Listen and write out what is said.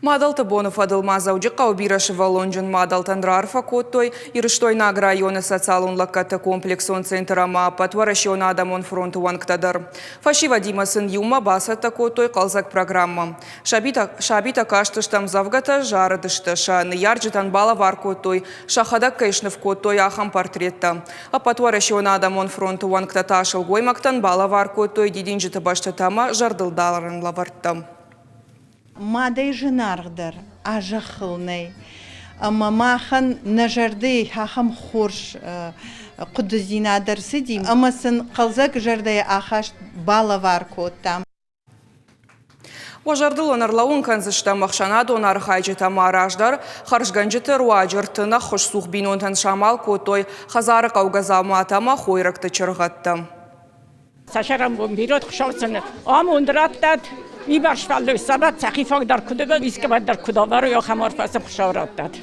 Мадал Табонов Адылмазауджи Қаубирашева Лонжин Мадал Тандрарфа Коттой, Ирыштой Наг районы социалун лаккаты комплексон центрама патварашион адамон фронту ванктадар. Фашива Димасын Юма Басата Коттой қалзак программа. Шабита каштыштам завгата жарыдышты шаны ярджитан балавар Коттой, шахадак кайшнев Коттой ахам портретта. А патварашион адамон фронту ванктаташыл гоймактан балавар Коттой дидинжиты баштатама жардылдаларын лаварттам. مادەی ژناڕدەر ئاژەخڵنەی ئەمە ماخەن نەژەردەی هاخەم خۆش قودزینا دەرسیدی ئەمەسن قەڵزەک ژەردەی ئاخاش باڵەوار کۆتام. Вожардылонар лаун канзышта махшанадо нархайчы тамараждар, харшганжыты руаджыртына хош сухбинонтан шамал котой, хазары қаугазама тама хойракты чырғатты. Сашарам бомбирот хшалсын, амундраттад, вибаршваллы сабат сахифак дар кудага, вискабат дар кудавару я хамар фасам хшавраттад.